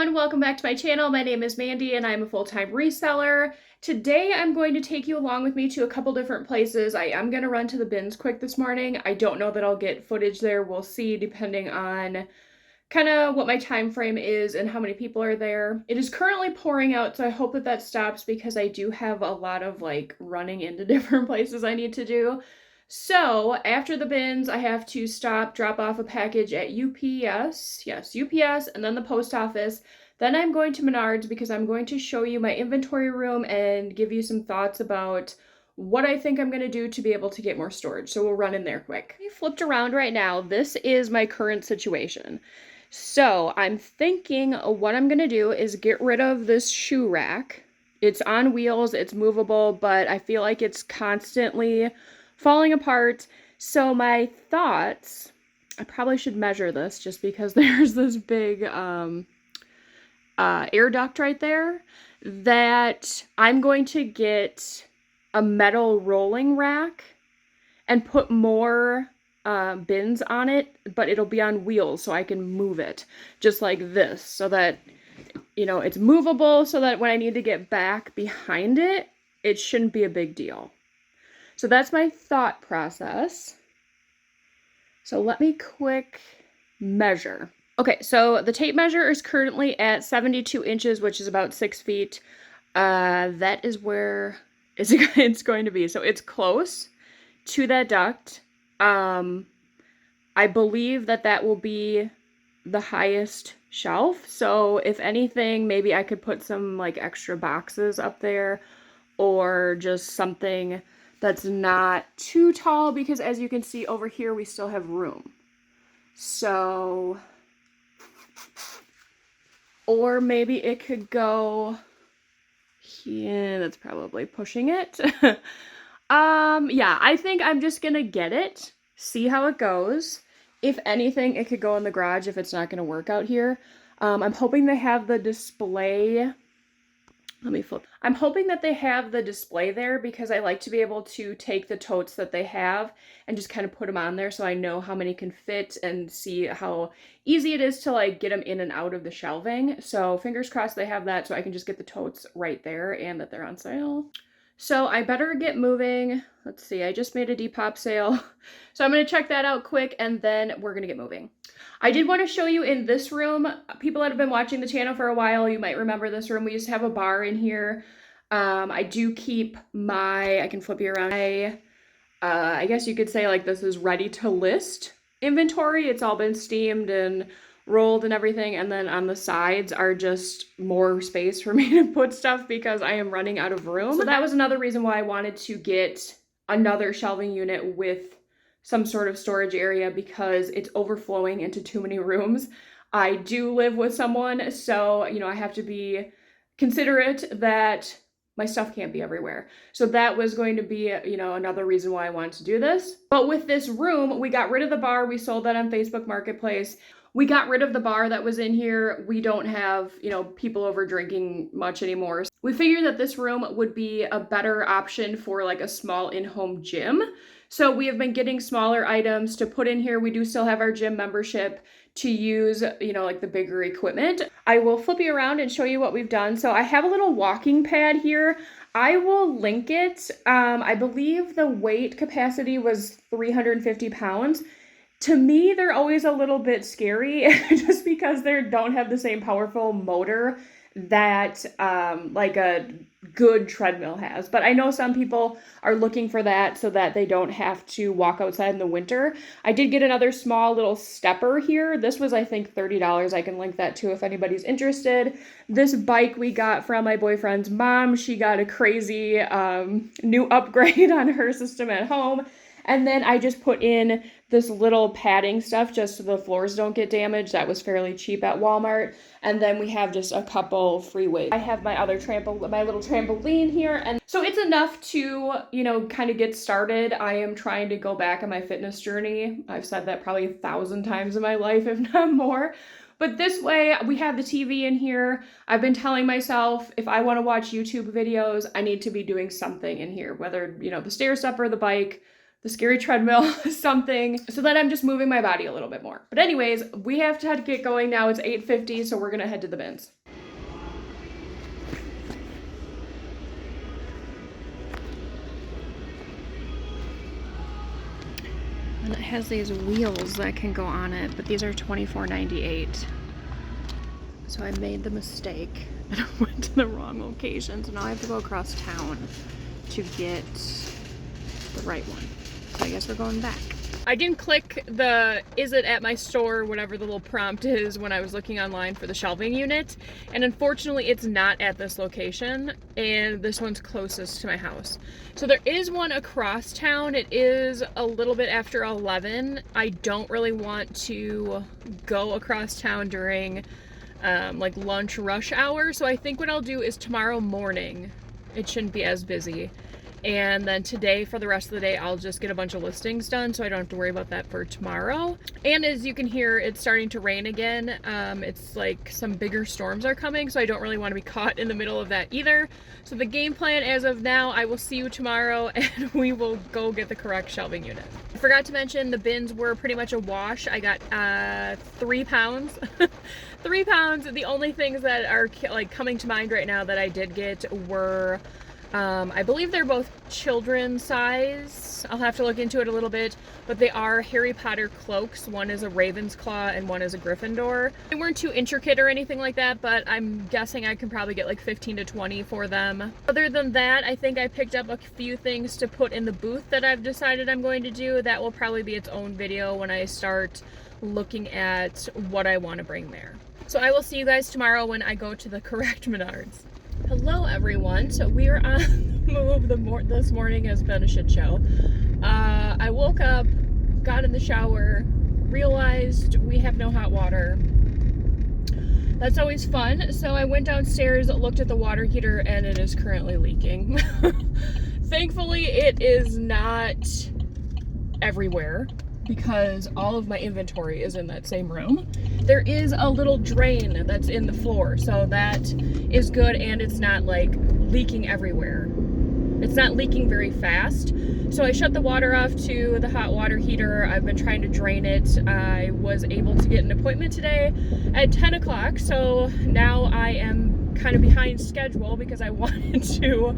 everyone, welcome back to my channel. My name is Mandy and I'm a full-time reseller. Today I'm going to take you along with me to a couple different places. I am going to run to the bins quick this morning. I don't know that I'll get footage there. We'll see depending on kind of what my time frame is and how many people are there. It is currently pouring out, so I hope that stops because I do have a lot of running into different places I need to do. So after the bins, I have to stop, drop off a package at UPS. Yes, UPS, and then the post office. Then I'm going to Menards because I'm going to show you my inventory room and give you some thoughts about what I think I'm going to do to be able to get more storage. So we'll run in there quick. I flipped around right now. This is my current situation. So I'm thinking what I'm going to do is get rid of this shoe rack. It's on wheels, it's movable, but I feel like it's constantly falling apart. So my thoughts, I probably should measure this just because there's this big air duct right there, that I'm going to get a metal rolling rack and put more bins on it, but it'll be on wheels so I can move it just like this, so that, you know, it's movable, so that when I need to get back behind it, it shouldn't be a big deal. So that's my thought process. So let me quick measure. Okay, so the tape measure is currently at 72 inches, which is about 6 feet. That is where it's going to be. So it's close to that duct. I believe that will be the highest shelf. So if anything, maybe I could put some extra boxes up there, or just something that's not too tall, because as you can see over here, we still have room. So, or maybe it could go here. That's probably pushing it. Yeah, I think I'm just gonna get it, see how it goes. If anything, it could go in the garage if it's not gonna work out here. I'm hoping they have the display. Let me flip. I'm hoping that they have the display there because I like to be able to take the totes that they have and just kind of put them on there so I know how many can fit and see how easy it is to get them in and out of the shelving. So fingers crossed they have that so I can just get the totes right there and that they're on sale. So I better get moving. Let's see, I just made a Depop sale. So I'm going to check that out quick and then we're going to get moving. I did want to show you in this room, people that have been watching the channel for a while, you might remember this room. We used to have a bar in here. I do keep I can flip you around. I guess you could say this is ready to list inventory. It's all been steamed and rolled and everything, and then on the sides are just more space for me to put stuff because I am running out of room. So that was another reason why I wanted to get another shelving unit with some sort of storage area, because it's overflowing into too many rooms. I do live with someone, so you know, I have to be considerate that my stuff can't be everywhere. So that was going to be, you know, another reason why I wanted to do this. But with this room, we got rid of the bar. We sold that on Facebook Marketplace. We got rid of the bar that was in here. We don't have, you know, people over drinking much anymore. We figured that this room would be a better option for a small in-home gym. So we have been getting smaller items to put in here. We do still have our gym membership to use, you know, the bigger equipment. I will flip you around and show you what we've done. So I have a little walking pad here. I will link it. I believe the weight capacity was 350 pounds. To me, they're always a little bit scary just because they don't have the same powerful motor that a good treadmill has. But I know some people are looking for that so that they don't have to walk outside in the winter. I did get another small little stepper here. This was, I think, $30. I can link that too if anybody's interested. This bike we got from my boyfriend's mom. She got a crazy new upgrade on her system at home. And then I just put in this little padding stuff just so the floors don't get damaged. That was fairly cheap at Walmart. And then we have just a couple free weights. I have my other my little trampoline here. And so it's enough to, you know, kind of get started. I am trying to go back on my fitness journey. I've said that probably 1,000 times in my life, if not more. But this way, we have the TV in here. I've been telling myself, if I want to watch YouTube videos, I need to be doing something in here, whether, you know, the stair step or the bike. the scary treadmill, something, so that I'm just moving my body a little bit more. But anyways, we have to get going now. It's 8:50, so we're gonna head to the bins. And it has these wheels that can go on it, but these are $24.98. So I made the mistake and I went to the wrong location, so now I have to go across town to get the right one. So I guess we're going back. I didn't click the "is it at my store," whatever the little prompt is, when I was looking online for the shelving unit, and unfortunately it's not at this location, and this one's closest to my house. So there is one across town. It is a little bit after 11. I don't really want to go across town during like lunch rush hour, so I think what I'll do is tomorrow morning, it shouldn't be as busy. And then today, for the rest of the day, I'll just get a bunch of listings done so I don't have to worry about that for tomorrow. And as you can hear, it's starting to rain again. It's like some bigger storms are coming, so I don't really want to be caught in the middle of that either. So the game plan as of now, I will see you tomorrow and we will go get the correct shelving unit. I forgot to mention the bins were pretty much a wash. I got 3 pounds. 3 pounds. The only things that are like coming to mind right now that I did get were I believe they're both children's size. I'll have to look into it a little bit, but they are Harry Potter cloaks. One is a Ravensclaw and one is a Gryffindor. They weren't too intricate or anything like that, but I'm guessing I can probably get like 15 to 20 for them. Other than that, I think I picked up a few things to put in the booth that I've decided I'm going to do. That will probably be its own video when I start looking at what I want to bring there. So I will see you guys tomorrow when I go to the correct Menards. Hello everyone, so we are on the move. This morning has been a shit show. I woke up, got in the shower, realized we have no hot water. That's always fun. So I went downstairs, looked at the water heater, and it is currently leaking. Thankfully it is not everywhere, because all of my inventory is in that same room. There is a little drain that's in the floor, so that is good, and it's not like leaking everywhere. It's not leaking very fast. So I shut the water off to the hot water heater. I've been trying to drain it. I was able to get an appointment today at 10 o'clock, so now I am kind of behind schedule because I wanted to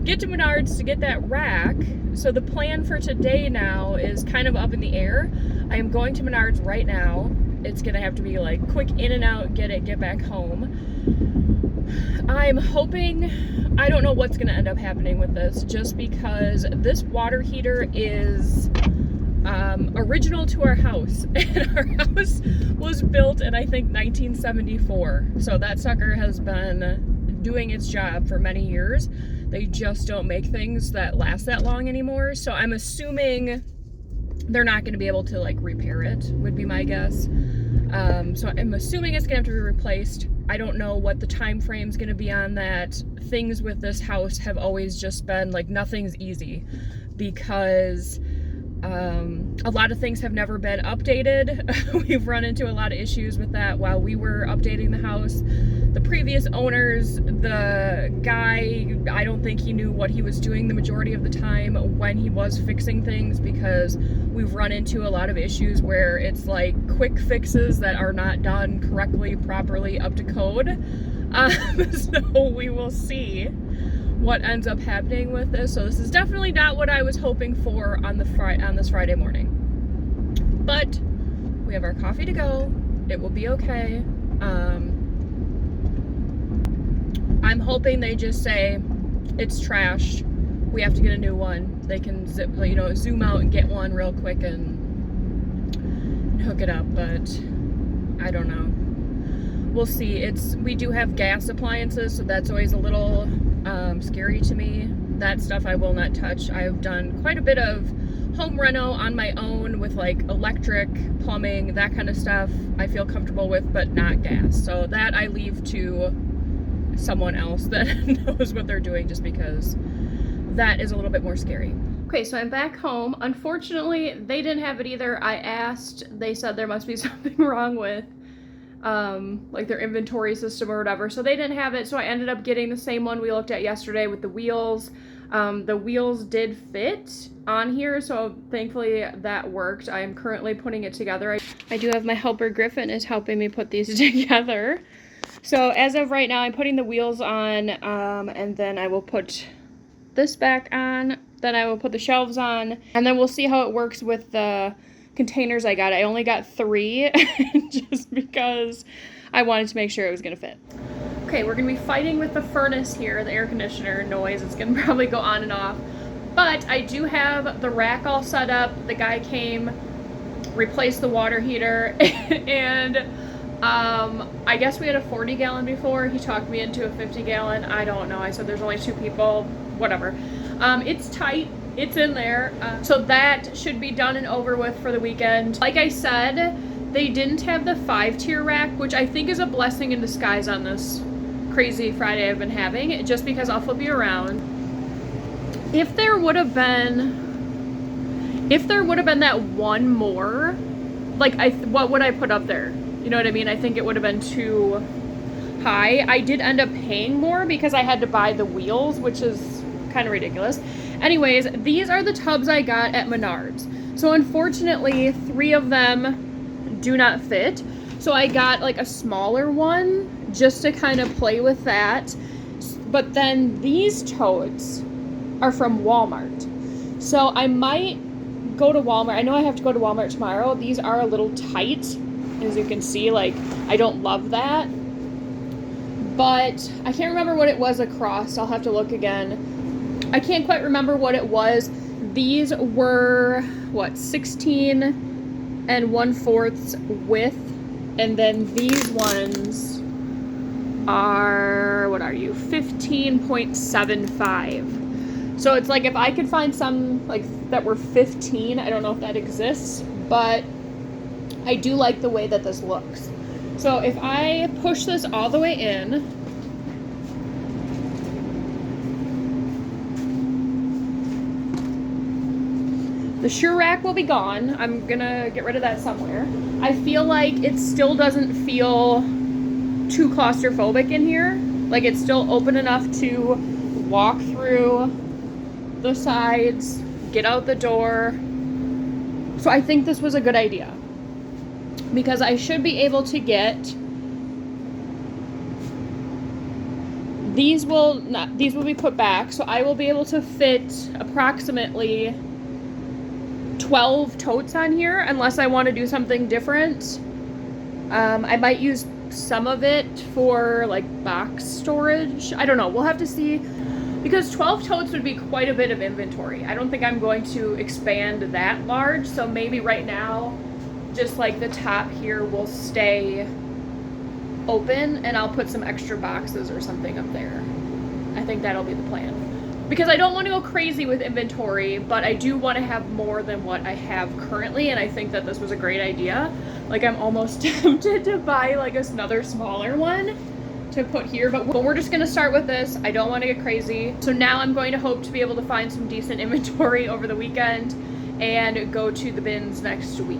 get to Menards to get that rack. So the plan for today now is kind of up in the air. I am going to Menards right now. It's gonna have to be like quick in and out, get back home. I'm hoping, I don't know what's gonna end up happening with this, just because this water heater is original to our house, and our house was built in, I think, 1974. So that sucker has been doing its job for many years. They just don't make things that last that long anymore. So I'm assuming they're not going to be able to like repair it, would be my guess. So I'm assuming it's gonna have to be replaced. I don't know what the time frame's gonna be on that. Things with this house have always just been like, nothing's easy, because a lot of things have never been updated. We've run into a lot of issues with that while we were updating the house. The previous owners, the guy, I don't think he knew what he was doing the majority of the time when he was fixing things, because we've run into a lot of issues where it's like quick fixes that are not done correctly, properly, up to code. So we will see what ends up happening with this. So this is definitely not what I was hoping for on this Friday morning. But we have our coffee to go. It will be okay. I'm hoping they just say it's trashed, we have to get a new one. They can zoom out and get one real quick and hook it up, but I don't know. We'll see. We do have gas appliances, so that's always a little scary to me. That stuff I will not touch. I've done quite a bit of home reno on my own with like electric, plumbing, that kind of stuff I feel comfortable with, but not gas. So that I leave to someone else that knows what they're doing, just because that is a little bit more scary. Okay, so I'm back home. Unfortunately, they didn't have it either. I asked, they said there must be something wrong with like their inventory system or whatever, so they didn't have it. So I ended up getting the same one we looked at yesterday with the wheels. The wheels did fit on here, so thankfully that worked. I am currently putting it together. I do have my helper Griffin is helping me put these together. So as of right now, I'm putting the wheels on, and then I will put this back on, then I will put the shelves on, and then we'll see how it works with the containers I got. I only got 3 just because I wanted to make sure it was gonna fit. Okay, we're gonna be fighting with the furnace here, the air conditioner noise. It's gonna probably go on and off, but I do have the rack all set up. The guy came, replaced the water heater, and I guess we had a 40-gallon before. He talked me into a 50-gallon. I don't know. I said there's only 2 people. Whatever. It's tight. It's in there. So that should be done and over with for the weekend. Like I said, they didn't have the 5-tier rack, which I think is a blessing in disguise on this crazy Friday I've been having, just because I'll flip you around. If there would have been that one more, like, what would I put up there? You know what I mean? I think it would have been too high. I did end up paying more because I had to buy the wheels, which is kind of ridiculous. Anyways, these are the tubs I got at Menards. So unfortunately, 3 of them do not fit. So I got like a smaller one just to kind of play with that. But then these totes are from Walmart. So I might go to Walmart. I know I have to go to Walmart tomorrow. These are a little tight. As you can see, like, I don't love that. But I can't remember what it was across. I'll have to look again. I can't quite remember what it was. These were, what, 16 1/4 width. And then these ones are, what are you, 15.75. So it's like if I could find some like that were 15, I don't know if that exists, but I do like the way that this looks. So if I push this all the way in, the shoe rack will be gone. I'm gonna get rid of that somewhere. I feel like it still doesn't feel too claustrophobic in here. Like, it's still open enough to walk through the sides, get out the door. So I think this was a good idea, because I should be able to get these will be put back, so I will be able to fit approximately 12 totes on here, unless I want to do something different. I might use some of it for like box storage. I don't know, we'll have to see, because 12 totes would be quite a bit of inventory. I don't think I'm going to expand that large, so maybe right now just like the top here will stay open and I'll put some extra boxes or something up there. I think that'll be the plan, because I don't want to go crazy with inventory, but I do want to have more than what I have currently, and I think that this was a great idea. Like, I'm almost tempted to buy like another smaller one to put here, but we're just gonna start with this. I don't want to get crazy. So now I'm going to hope to be able to find some decent inventory over the weekend and go to the bins next week.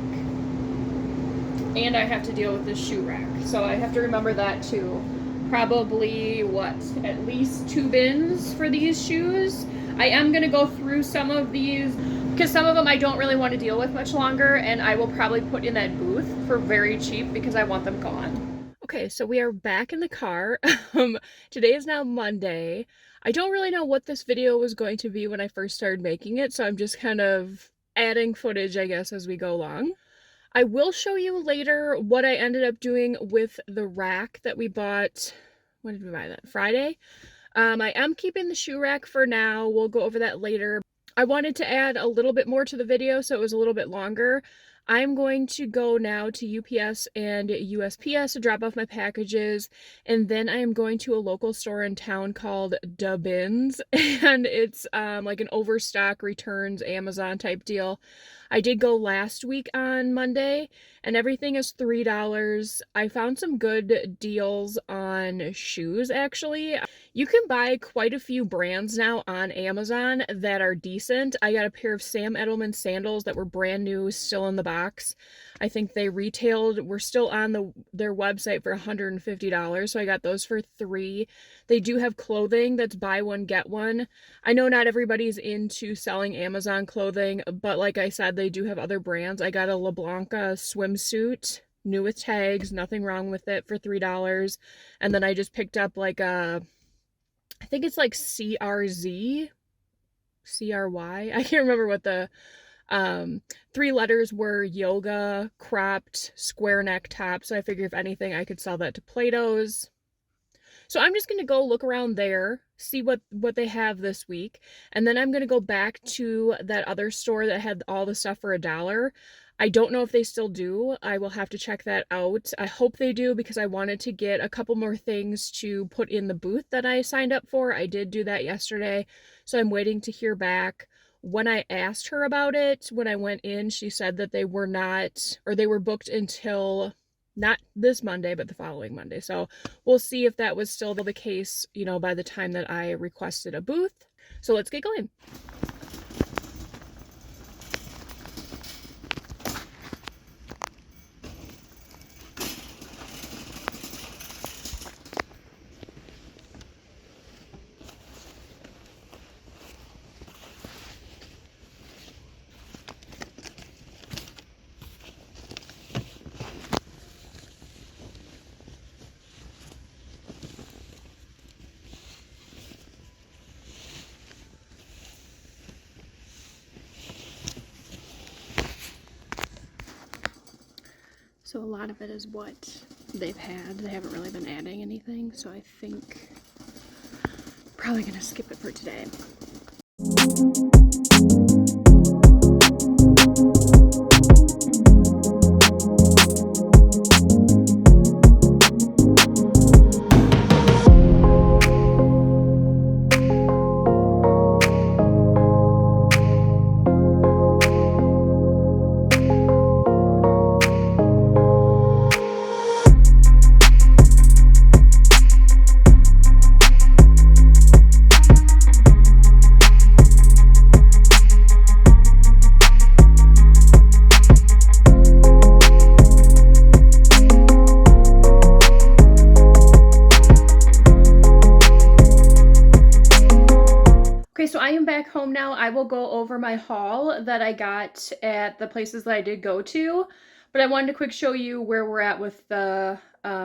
And I have to deal with this shoe rack, so I have to remember that too. Probably, what, at least 2 bins for these shoes. I am gonna go through some of these, because some of them I don't really want to deal with much longer, and I will probably put in that booth for very cheap because I want them gone. Okay, so we are back in the car. Today is now Monday. I don't really know what this video was going to be when I first started making it, so I'm just kind of adding footage, I guess, as we go along. I will show you later what I ended up doing with the rack that we bought. When did we buy that? Friday? I am keeping the shoe rack for now. We'll go over that later. I wanted to add a little bit more to the video, so it was a little bit longer. I'm going to go now to UPS and USPS to drop off my packages, and then I am going to a local store in town called Da Bins, and it's like an overstock returns Amazon type deal. I did go last week on Monday, and everything is $3. I found some good deals on shoes, actually. You can buy quite a few brands now on Amazon that are decent. I got a pair of Sam Edelman sandals that were brand new, still in the box. I think they were still on their website for $150, so I got those for $3. They do have clothing that's buy one, get one. I know not everybody's into selling Amazon clothing, but like I said, they do have other brands. I got a LeBlanca swimsuit, new with tags, nothing wrong with it, for $3. And then I just picked up like I think it's like CRZ, CRY. I can't remember what the 3 letters were. Yoga, cropped, square neck top. So I figured if anything, I could sell that to Plato's. So I'm just going to go look around there, see what they have this week. And then I'm going to go back to that other store that had all the stuff for $1. I don't know if they still do. I will have to check that out. I hope they do, because I wanted to get a couple more things to put in the booth that I signed up for. I did do that yesterday, so I'm waiting to hear back. When I asked her about it, when I went in, she said that they were not, or they were booked until not this Monday, but the following Monday. So we'll see if that was still the case, you know, by the time that I requested a booth. So let's get going. So a lot of it is what they've had. They haven't really been adding anything, so I think I'm probably gonna skip it for today. So I am back home now. I will go over my haul that I got at the places that I did go to, but I wanted to quick show you where we're at with the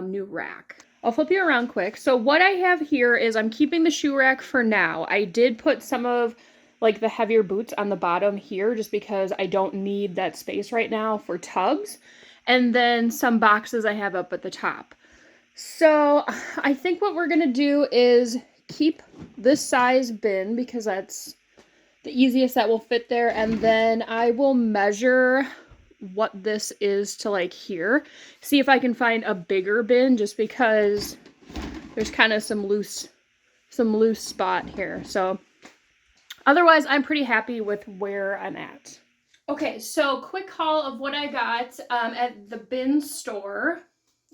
new rack. I'll flip you around quick. So what I have here is I'm keeping the shoe rack for now. I did put some of like the heavier boots on the bottom here just because I don't need that space right now for tubs. And then some boxes I have up at the top. So I think what we're going to do is keep this size bin because that's the easiest that will fit there, and then I will measure what this is to like here, see if I can find a bigger bin just because there's kind of some loose spot here. So otherwise I'm pretty happy with where I'm at. Okay, so quick haul of what I got at the bin store.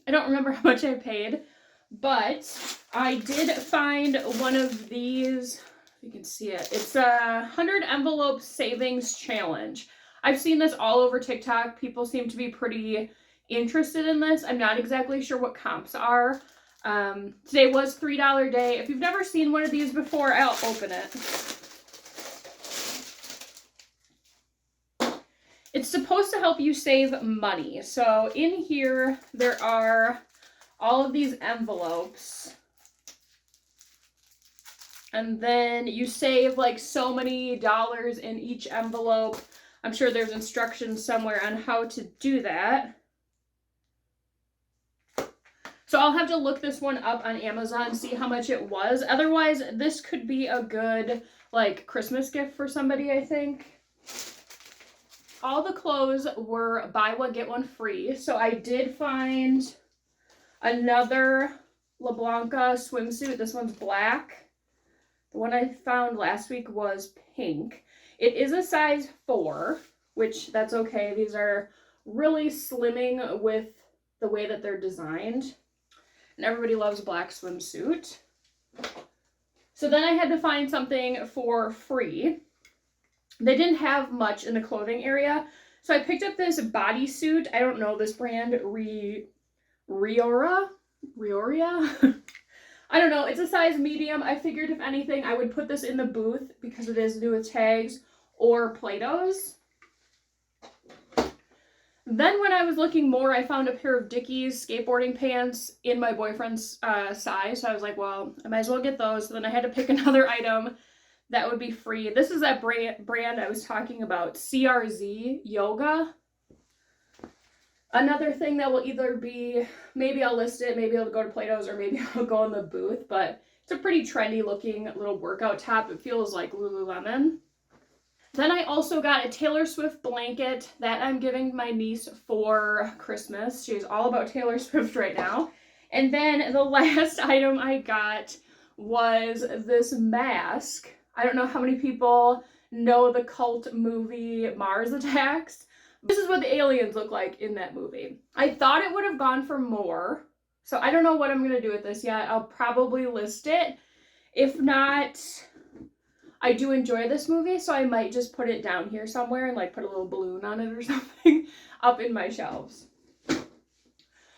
I don't remember how much I paid, but I did find one of these. You can see it. It's a 100 envelope savings challenge. I've seen this all over TikTok. People seem to be pretty interested in this. I'm not exactly sure what comps are. Today was $3 day. If you've never seen one of these before, I'll open it. It's supposed to help you save money. So in here, there are all of these envelopes. And then you save like so many dollars in each envelope. I'm sure there's instructions somewhere on how to do that. So I'll have to look this one up on Amazon, see how much it was. Otherwise, this could be a good like Christmas gift for somebody, I think. All the clothes were buy one, get one free. So I did find another LeBlanca swimsuit. This one's black. The one I found last week was pink. It is a size 4. which that's okay. These are really slimming with the way that they're designed. And everybody loves a black swimsuit. So then I had to find something for free. They didn't have much in the clothing area. So I picked up this bodysuit. I don't know this brand, Rioria? I don't know. It's a size medium. I figured if anything, I would put this in the booth because it is new with tags or Play-Dohs. Then when I was looking more, I found a pair of Dickies skateboarding pants in my boyfriend's size. So I was like, well, I might as well get those. So then I had to pick another item that would be free. This is that brand I was talking about, CRZ Yoga. Another thing that will either be, maybe I'll list it, maybe it'll go to Play-Dohs, or maybe I'll go in the booth, but it's a pretty trendy looking little workout top. It feels like Lululemon. Then I also got a Taylor Swift blanket that I'm giving my niece for Christmas. She's all about Taylor Swift right now. And then the last item I got was this mask. I don't know how many people know the cult movie Mars Attacks. This is what the aliens look like in that movie. I thought it would have gone for more, so I don't know what I'm going to do with this yet. I'll probably list it. If not, I do enjoy this movie, so I might just put it down here somewhere and like put a little balloon on it or something up in my shelves.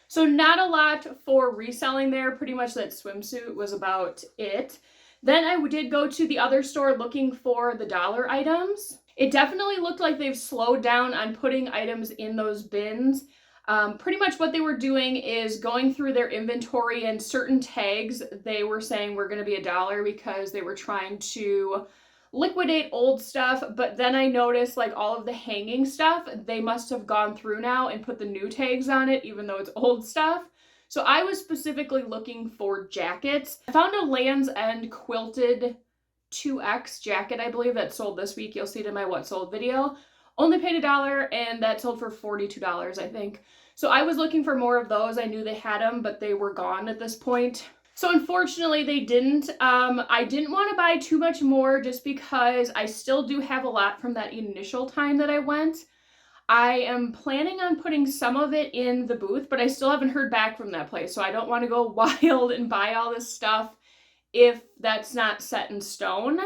So not a lot for reselling there. Pretty much that swimsuit was about it. Then I did go to the other store looking for the dollar items. It definitely looked like they've slowed down on putting items in those bins. Pretty much what they were doing is going through their inventory, and certain tags they were saying were going to be $1 because they were trying to liquidate old stuff. But then I noticed like all of the hanging stuff, they must have gone through now and put the new tags on it, even though it's old stuff. So I was specifically looking for jackets. I found a Land's End quilted 2X jacket, I believe, that sold this week. You'll see it in my What Sold video. Only paid $1, and that sold for $42, I think. So I was looking for more of those. I knew they had them, but they were gone at this point. So unfortunately, they didn't. I didn't want to buy too much more just because I still do have a lot from that initial time that I went. I am planning on putting some of it in the booth, but I still haven't heard back from that place. So I don't want to go wild and buy all this stuff if that's not set in stone.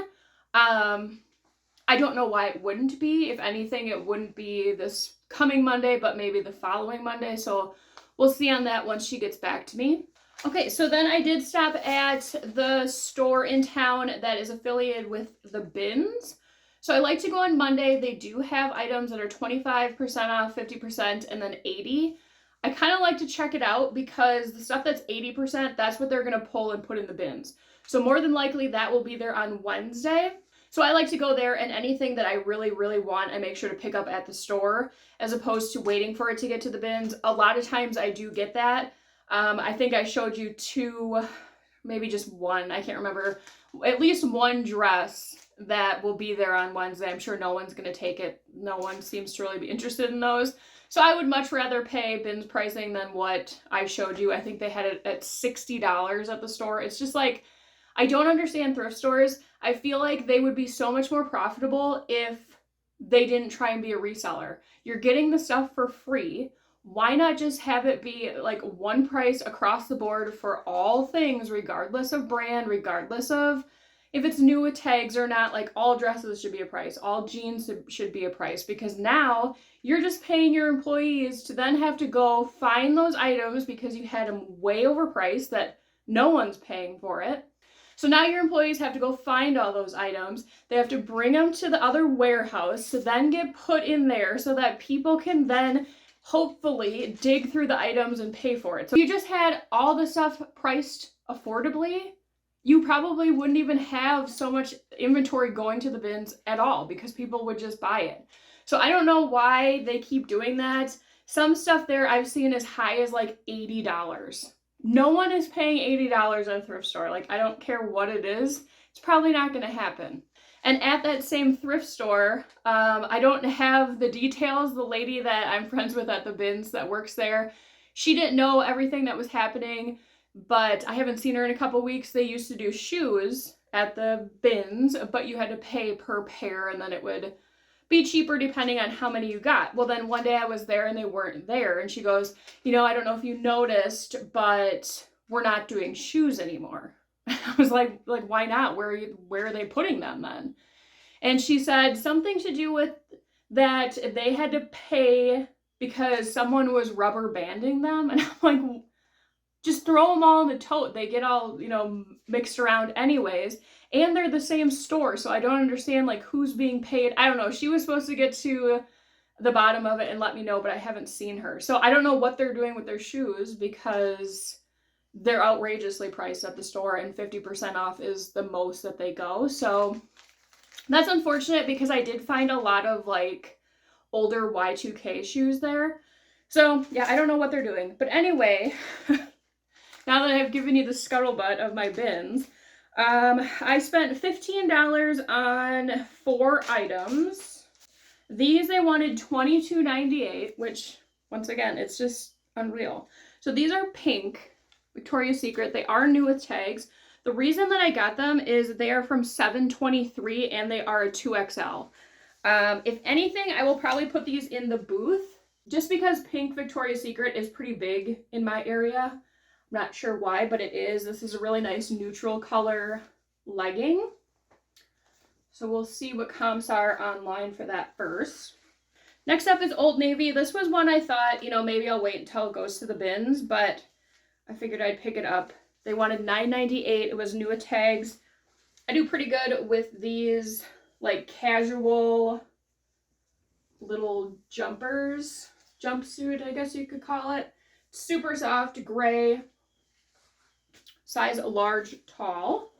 I don't know why it wouldn't be. If anything, it wouldn't be this coming Monday, but maybe the following Monday. So we'll see on that once she gets back to me. Okay, so then I did stop at the store in town that is affiliated with the bins. So I like to go on Monday. They do have items that are 25% off, 50%, and then 80%. I kind of like to check it out because the stuff that's 80%, that's what they're going to pull and put in the bins. So more than likely that will be there on Wednesday. So I like to go there, and anything that I really, really want, I make sure to pick up at the store as opposed to waiting for it to get to the bins. A lot of times I do get that. I think I showed you two, maybe just one, I can't remember, at least one dress that will be there on Wednesday. I'm sure no one's going to take it. No one seems to really be interested in those. So I would much rather pay bins pricing than what I showed you. I think they had it at $60 at the store. It's just like, I don't understand thrift stores. I feel like they would be so much more profitable if they didn't try and be a reseller. You're getting the stuff for free. Why not just have it be like one price across the board for all things, regardless of brand, regardless of if it's new with tags or not? Like, all dresses should be a price. All jeans should be a price, because now you're just paying your employees to then have to go find those items because you had them way overpriced that no one's paying for it. So now your employees have to go find all those items. They have to bring them to the other warehouse to then get put in there so that people can then hopefully dig through the items and pay for it. So if you just had all the stuff priced affordably, you probably wouldn't even have so much inventory going to the bins at all because people would just buy it. So I don't know why they keep doing that. Some stuff there I've seen as high as like $80. No one is paying $80 at a thrift store. Like, I don't care what it is. It's probably not going to happen. And at that same thrift store, I don't have the details. The lady that I'm friends with at the bins that works there, she didn't know everything that was happening, but I haven't seen her in a couple weeks. They used to do shoes at the bins, but you had to pay per pair, and then it would be cheaper depending on how many you got. Well, then one day I was there and they weren't there, and she goes, you know, I don't know if you noticed, but we're not doing shoes anymore. I was like, why not? Where are they putting them then? And she said something to do with that they had to pay because someone was rubber banding them. And I'm like, just throw them all in the tote. They get all, you know, mixed around anyways. And they're the same store. So I don't understand like who's being paid. I don't know. She was supposed to get to the bottom of it and let me know, but I haven't seen her. So I don't know what they're doing with their shoes because they're outrageously priced at the store and 50% off is the most that they go. So that's unfortunate because I did find a lot of like older Y2K shoes there. So yeah, I don't know what they're doing. But anyway, now that I've given you the scuttlebutt of my bins, I spent $15 on 4 items. These they wanted $22.98, which once again, it's just unreal. So these are pink Victoria's Secret. They are new with tags. The reason that I got them is they are from 723 and they are a 2XL. If anything, I will probably put these in the booth just because pink Victoria's Secret is pretty big in my area. I'm not sure why, but it is. This is a really nice neutral color legging. So we'll see what comps are online for that first. Next up is Old Navy. This was one I thought, you know, maybe I'll wait until it goes to the bins, but I figured I'd pick it up. They wanted $9.98. It was new with tags. I do pretty good with these like casual little jumpers, jumpsuit, I guess you could call it. Super soft, gray, size large, tall.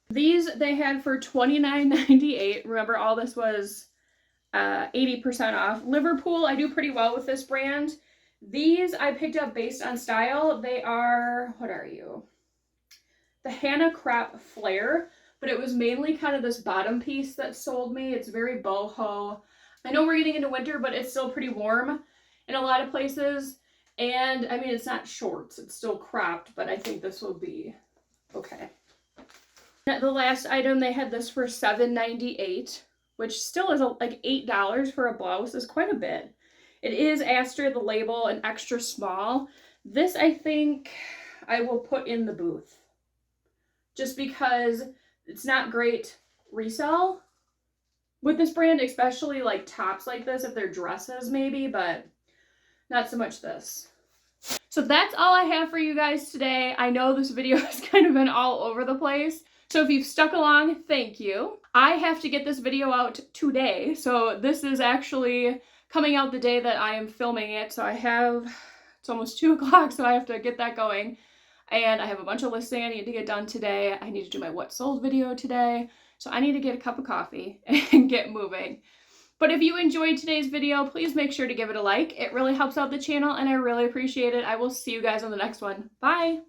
These they had for $29.98. Remember, all this was 80% off. Liverpool, I do pretty well with this brand. These I picked up based on style. They are, what are you? The Hannah Crop Flare, but it was mainly kind of this bottom piece that sold me. It's very boho. I know we're getting into winter, but it's still pretty warm in a lot of places. And I mean, it's not shorts, it's still cropped, but I think this will be okay. The last item, they had this for $7.98, which still is like $8 for a blouse, is quite a bit. It is Astor, the label, an extra small. This, I think, I will put in the booth. Just because it's not great resell with this brand, especially like tops like this, if they're dresses maybe, but not so much this. So that's all I have for you guys today. I know this video has kind of been all over the place. So if you've stuck along, thank you. I have to get this video out today. So this is actually coming out the day that I am filming it. So it's almost 2 o'clock, so I have to get that going. And I have a bunch of listing I need to get done today. I need to do my what sold video today. So I need to get a cup of coffee and get moving. But if you enjoyed today's video, please make sure to give it a like. It really helps out the channel and I really appreciate it. I will see you guys on the next one. Bye!